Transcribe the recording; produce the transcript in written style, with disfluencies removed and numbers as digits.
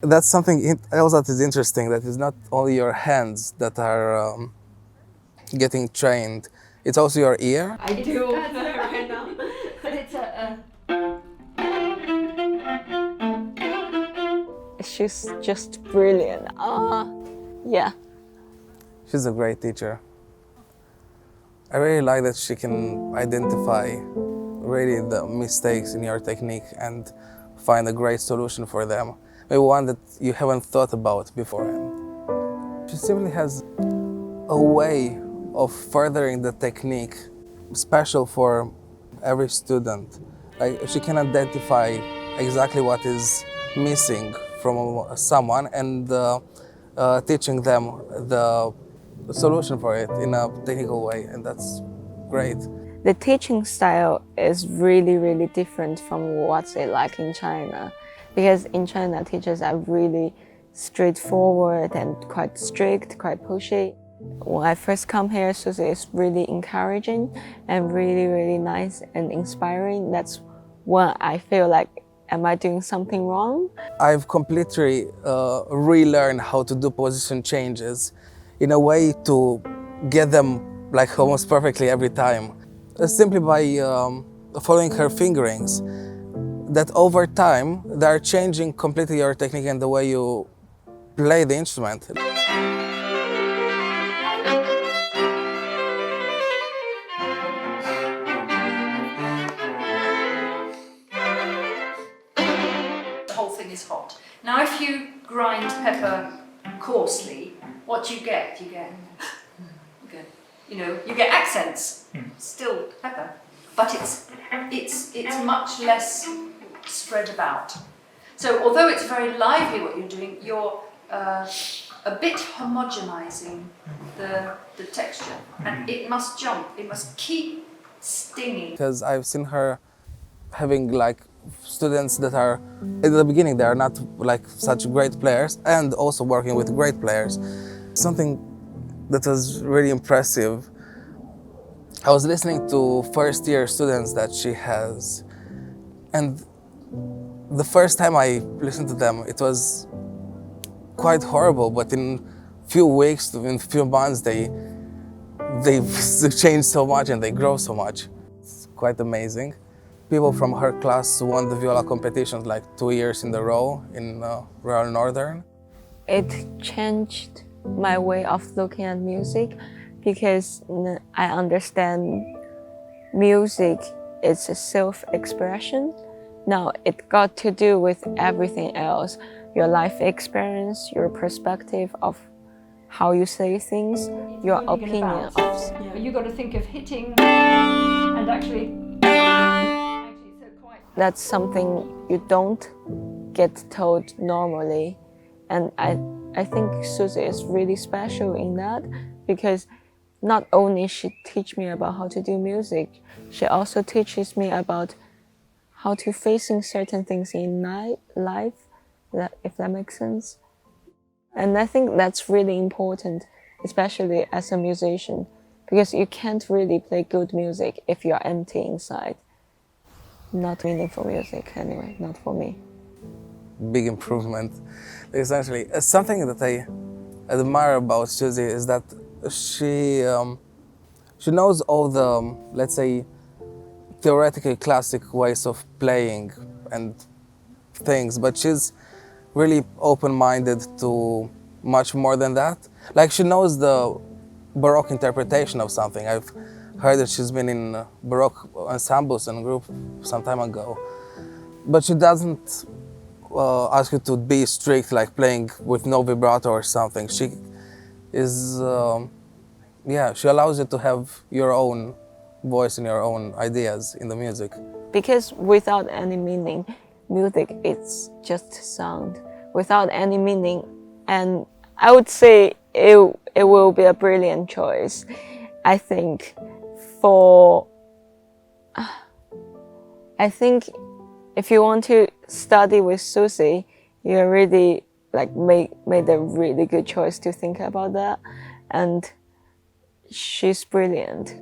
That's something else that is interesting, that it's not only your hands that are getting trained, it's also your ear. I do right now. But it's She's just brilliant. Yeah. She's a great teacher. I really like that she can identify really the mistakes in your technique and find a great solution for them. Maybe one that you haven't thought about beforehand. She simply has a way of furthering the technique special for every student. Like she can identify exactly what is missing from someone and teaching them the solution for it in a technical way, and that's great. The teaching style is really, really different from what's it like in China. Because in China, teachers are really straightforward and quite strict, quite pushy. When I first come here, Susie is really encouraging and really, really nice and inspiring. That's when I feel like, am I doing something wrong? I've completely relearned how to do position changes in a way to get them like almost perfectly every time. Simply by following her fingerings, that over time they're changing completely your technique and the way you play the instrument. the whole thing is hot. Now, if you grind pepper coarsely, what do you get? You get, you get accents. Still pepper, but it's much less spread about. So although it's very lively what you're doing, you're a bit homogenizing the texture, and it must jump. It must keep stinging. Because I've seen her having like students that are at the beginning they are not like such great players, and also working with great players. Something that was really impressive, I was listening to first year students that she has, and the first time I listened to them it was quite horrible, but in few weeks, in few months they've changed so much and they grow so much. It's quite amazing. People from her class won the viola competitions like 2 years in a row in Royal Northern. It changed my way of looking at music because I understand music is a self-expression. Now, it got to do with everything else. Your life experience, your perspective of how you say things, your opinion. Yeah, you got to think of hitting and actually so quite. That's something you don't get told normally. And I think Susie is really special in that because not only she teach me about how to do music, she also teaches me about how to facing certain things in my life, if that makes sense. And I think that's really important, especially as a musician, because you can't really play good music if you're empty inside. Not meaningful music anyway, not for me. Big improvement. Essentially, something that I admire about Susie is that she knows all the, let's say, theoretically classic ways of playing and things, but she's really open-minded to much more than that. Like she knows the Baroque interpretation of something. I've heard that she's been in Baroque ensembles and group some time ago, but she doesn't ask you to be strict, like playing with no vibrato or something. She is, she allows you to have your own voice and your own ideas in the music. Because without any meaning, music is just sound. Without any meaning, and I would say it will be a brilliant choice. I think if you want to study with Susie, you really like made a really good choice to think about that, and she's brilliant.